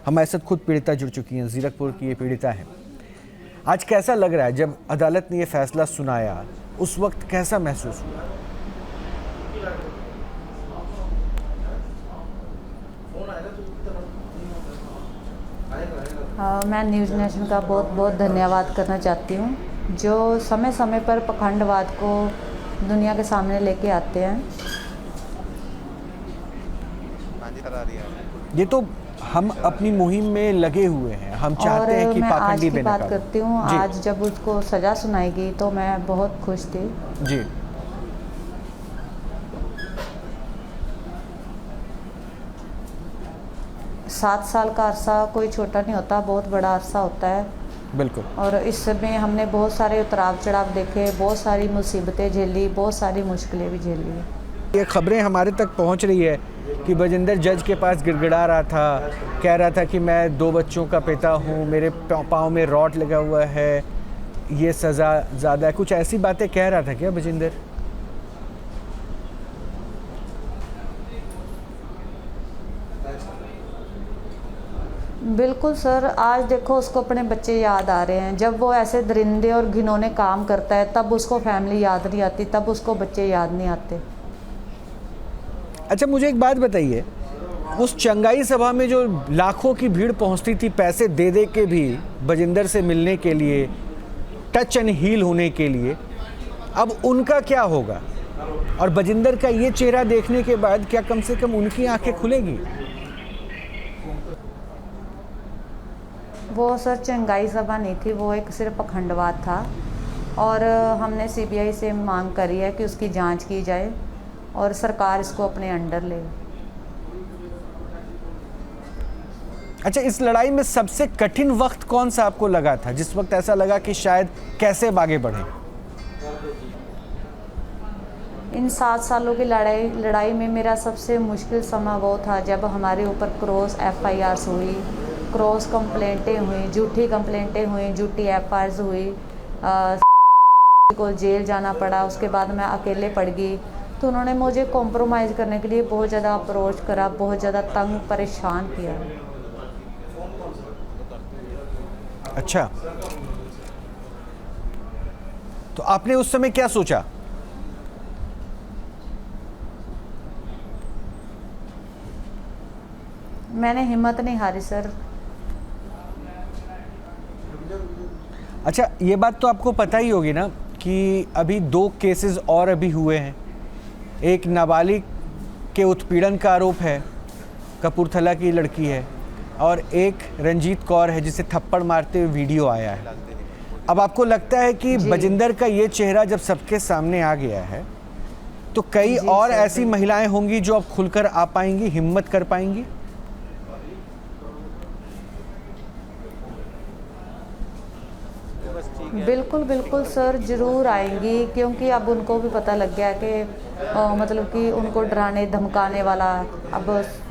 हमारे साथ खुद पीड़िता जुड़ चुकी हैं, ज़ीरकपुर की ये पीड़िता है। आज कैसा लग रहा है जब अदालत ने ये फैसला सुनाया, उस वक्त कैसा महसूस हुआ? मैं न्यूज़ नेशन का बहुत बहुत धन्यवाद करना चाहती हूँ, जो समय समय पर पखंडवाद को दुनिया के सामने लेके आते हैं। ये तो हम अपनी मुहिम में लगे हुए हैं, हम चाहते हैं कि पाखंडी मैं आज की बात करती हूँ। आज जब उसको सज़ा सुनाई गई तो मैं बहुत खुश थी जी। 7 साल का अरसा कोई छोटा नहीं होता, बहुत बड़ा अरसा होता है। बिल्कुल। और इसमें हमने बहुत सारे उतराव चढ़ाव देखे, बहुत सारी मुसीबतें झेली, बहुत सारी मुश्किलें भी झेली। ये खबरें हमारे तक पहुंच रही है कि बजिंदर जज के पास गिड़गिड़ा रहा था, कह रहा था कि मैं 2 बच्चों का पिता हूं, मेरे पाँव में रॉड लगा हुआ है, ये सज़ा ज़्यादा है, कुछ ऐसी बातें कह रहा था क्या बजिंदर? बिल्कुल सर, आज देखो उसको अपने बच्चे याद आ रहे हैं। जब वो ऐसे दरिंदे और घिनौने काम करता है तब उसको फैमिली याद नहीं आती, तब उसको बच्चे याद नहीं आते। अच्छा, मुझे एक बात बताइए, उस चंगाई सभा में जो लाखों की भीड़ पहुंचती थी पैसे दे दे के भी बजिंदर से मिलने के लिए, टच एंड हील होने के लिए, अब उनका क्या होगा? और बजिंदर का ये चेहरा देखने के बाद क्या कम से कम उनकी आंखें खुलेगी? वो सर चंगाई सभा नहीं थी, वो एक सिर्फ पखंडवाद था। और हमने सीबीआई से मांग करी है कि उसकी जांच की जाए और सरकार इसको अपने अंडर ले। अच्छा, इस लड़ाई में सबसे कठिन वक्त कौन सा आपको लगा था, जिस वक्त ऐसा लगा कि शायद कैसे आगे बढ़े? इन 7 सालों की लड़ाई में मेरा सबसे मुश्किल समय वो था जब हमारे ऊपर क्रॉस FIRs हुई, क्रॉस कंप्लेंटें हुई, झूठी कंप्लेंटें हुई, झूठी FIRs हुई, को जेल जाना पड़ा। उसके बाद मैं अकेले पड़ गई, तो उन्होंने मुझे कॉम्प्रोमाइज़ करने के लिए बहुत ज़्यादा अप्रोच करा, बहुत ज़्यादा तंग परेशान किया। अच्छा, तो आपने उस समय क्या सोचा? मैंने हिम्मत नहीं हारी सर। अच्छा, ये बात तो आपको पता ही होगी ना कि अभी 2 केसेस और अभी हुए हैं। एक नाबालिग के उत्पीड़न का आरोप है, कपूरथला की लड़की है, और एक रंजीत कौर है जिसे थप्पड़ मारते हुए वीडियो आया है। अब आपको लगता है कि बजिंदर का ये चेहरा जब सबके सामने आ गया है तो कई और ऐसी महिलाएं होंगी जो अब खुलकर आ पाएंगी, हिम्मत कर पाएंगी? बिल्कुल बिल्कुल सर, ज़रूर आएंगी, क्योंकि अब उनको भी पता लग गया कि मतलब कि उनको डराने धमकाने वाला अब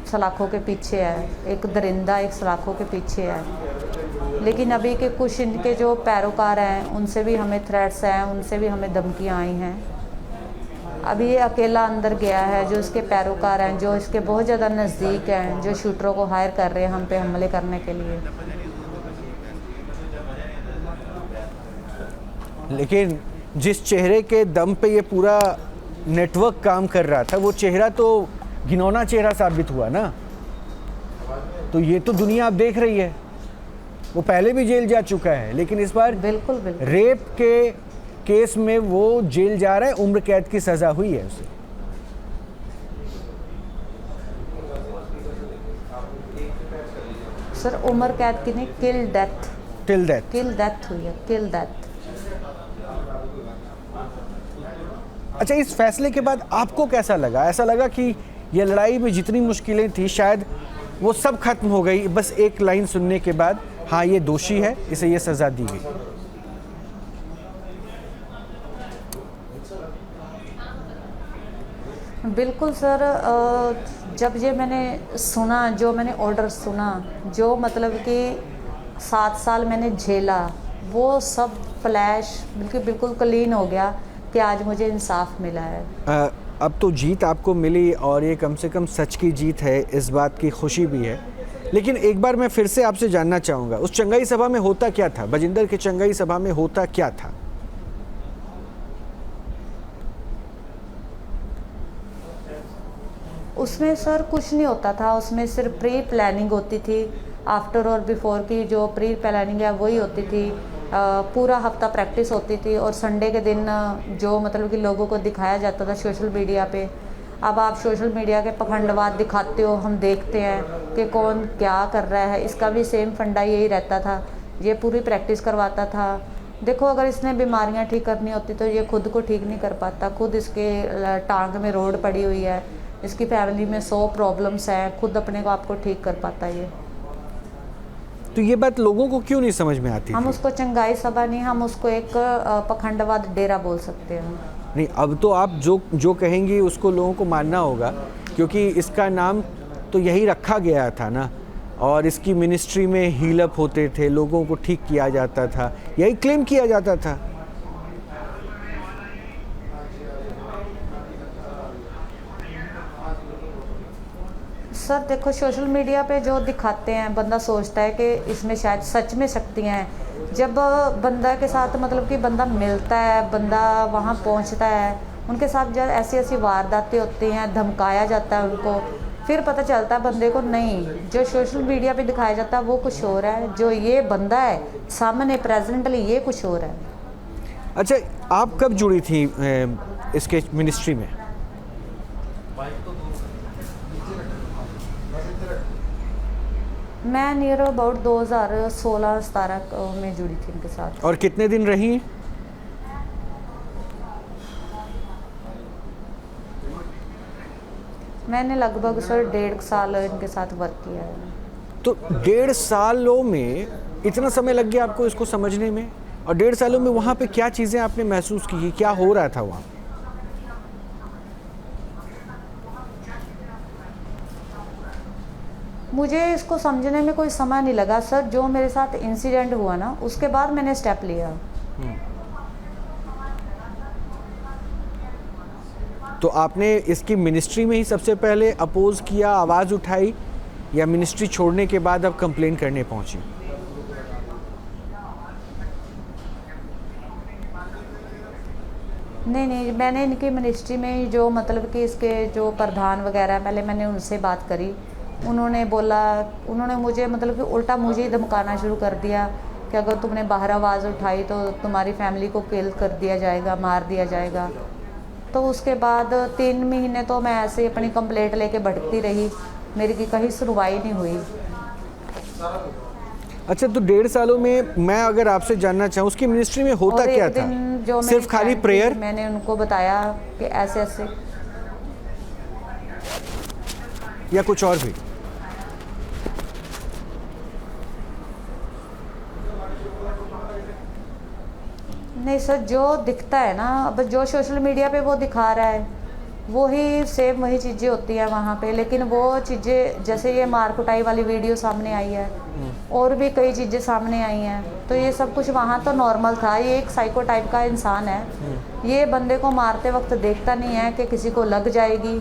सलाखों के पीछे है, एक दरिंदा एक सलाखों के पीछे है। लेकिन अभी के कुछ इनके जो पैरोकार हैं उनसे भी हमें थ्रेट्स हैं, उनसे भी हमें धमकियाँ आई हैं। अभी ये अकेला अंदर गया है, जो इसके पैरोकार हैं, जो इसके बहुत ज़्यादा नज़दीक हैं, जो शूटरों को हायर कर रहे हैं हम पे हमले करने के लिए। लेकिन जिस चेहरे के दम पे ये पूरा नेटवर्क काम कर रहा था, वो चेहरा तो घिनौना चेहरा साबित हुआ ना। तो ये तो दुनिया अब देख रही है। वो पहले भी जेल जा चुका है, लेकिन इस बार बिल्कुल बिल्कुल रेप के केस में वो जेल जा रहा है, उम्र कैद की सज़ा हुई है उसे। सर उम्र कैद की नहीं, किल डेथ हुई है, किल डेथ। अच्छा, इस फैसले के बाद आपको कैसा लगा? ऐसा लगा कि ये लड़ाई में जितनी मुश्किलें थी शायद वो सब खत्म हो गई, बस एक लाइन सुनने के बाद, हाँ ये दोषी है, इसे ये सज़ा दी गई? बिल्कुल सर, जब ये मैंने सुना, जो मैंने ऑर्डर सुना, जो मतलब कि 7 साल मैंने झेला, वो सब फ्लैश बिल्कुल क्लीन हो गया कि आज मुझे इंसाफ मिला है। अब तो जीत आपको मिली और ये कम से कम सच की जीत है, इस बात की खुशी भी है। लेकिन एक बार मैं फिर से आपसे जानना चाहूँगा, उस चंगाई सभा में होता क्या था? बजिंदर के चंगाई सभा में होता क्या था? उसमें सर कुछ नहीं होता था, उसमें सिर्फ प्री प्लानिंग होती थी। आफ्टर और बिफोर की जो प्री प्लानिंग है वही होती थी। पूरा हफ्ता प्रैक्टिस होती थी और संडे के दिन जो मतलब कि लोगों को दिखाया जाता था सोशल मीडिया पे। अब आप सोशल मीडिया के पखंडवाद दिखाते हो, हम देखते हैं कि कौन क्या कर रहा है, इसका भी सेम फंडा यही रहता था। ये पूरी प्रैक्टिस करवाता था। देखो अगर इसने बीमारियां ठीक करनी होती तो ये खुद को ठीक नहीं कर पाता। खुद इसके टांग में रोड पड़ी हुई है, इसकी फैमिली में 100 प्रॉब्लम्स हैं, खुद अपने को आपको ठीक कर पाता है ये। तो ये बात लोगों को क्यों नहीं समझ में आती हम थी? उसको चंगाई सभा नहीं, हम उसको एक पखंडवाद डेरा बोल सकते हैं। नहीं, अब तो आप जो कहेंगी उसको लोगों को मानना होगा, क्योंकि इसका नाम तो यही रखा गया था ना, और इसकी मिनिस्ट्री में हीलअप होते थे, लोगों को ठीक किया जाता था, यही क्लेम किया जाता था। सर देखो सोशल मीडिया पे जो दिखाते हैं बंदा सोचता है कि इसमें शायद सच में शक्तियाँ हैं। जब बंदा के साथ मतलब कि बंदा मिलता है, बंदा वहाँ पहुँचता है, उनके साथ जब ऐसी ऐसी वारदातें होती हैं, धमकाया जाता है उनको, फिर पता चलता है बंदे को नहीं, जो सोशल मीडिया पे दिखाया जाता है वो कुछ और है, जो ये बंदा है सामने प्रेजेंटली ये कुछ और है। अच्छा, आप कब जुड़ी थी इसके मिनिस्ट्री में? मैं नियर अबाउट 2016-17 में जुड़ी थी इनके साथ। और कितने दिन रही? मैंने लगभग सर 1.5 साल इनके साथ वर्क किया है। तो 1.5 सालों में इतना समय लग गया आपको इसको समझने में? और 1.5 सालों में वहाँ पे क्या चीज़ें आपने महसूस की, क्या हो रहा था वहाँ? मुझे इसको समझने में कोई समय नहीं लगा सर। जो मेरे साथ इंसिडेंट हुआ ना उसके बाद मैंने स्टेप लिया। तो आपने इसकी मिनिस्ट्री में ही सबसे पहले अपोज किया, आवाज़ उठाई, या मिनिस्ट्री छोड़ने के बाद अब कंप्लेन करने पहुंची? नहीं, मैंने इनकी मिनिस्ट्री में जो मतलब कि इसके जो प्रधान वगैरह पहले मैंने उनसे बात करी। उन्होंने मुझे मतलब कि उल्टा मुझे ही धमकाना शुरू कर दिया कि अगर तुमने बाहर आवाज़ उठाई तो तुम्हारी फैमिली को किल कर दिया जाएगा, मार दिया जाएगा। तो उसके बाद 3 महीने तो मैं ऐसे अपनी कंप्लेंट लेके भटकती रही, मेरी की कहीं सुनवाई नहीं हुई। अच्छा, तो 1.5 सालों में मैं अगर आपसे जानना चाहूँ उसकी मिनिस्ट्री में होता क्या था? सिर्फ खाली प्रेयर? मैंने उनको बताया कि ऐसे ऐसे, या कुछ और भी? नहीं सर, जो दिखता है ना, अब जो सोशल मीडिया पे वो दिखा रहा है वो ही सेम वही चीज़ें होती हैं वहाँ पे। लेकिन वो चीज़ें जैसे ये मार कुटाई वाली वीडियो सामने आई है और भी कई चीज़ें सामने आई हैं, तो ये सब कुछ वहाँ तो नॉर्मल था। ये एक साइको टाइप का इंसान है, ये बंदे को मारते वक्त देखता नहीं है कि किसी को लग जाएगी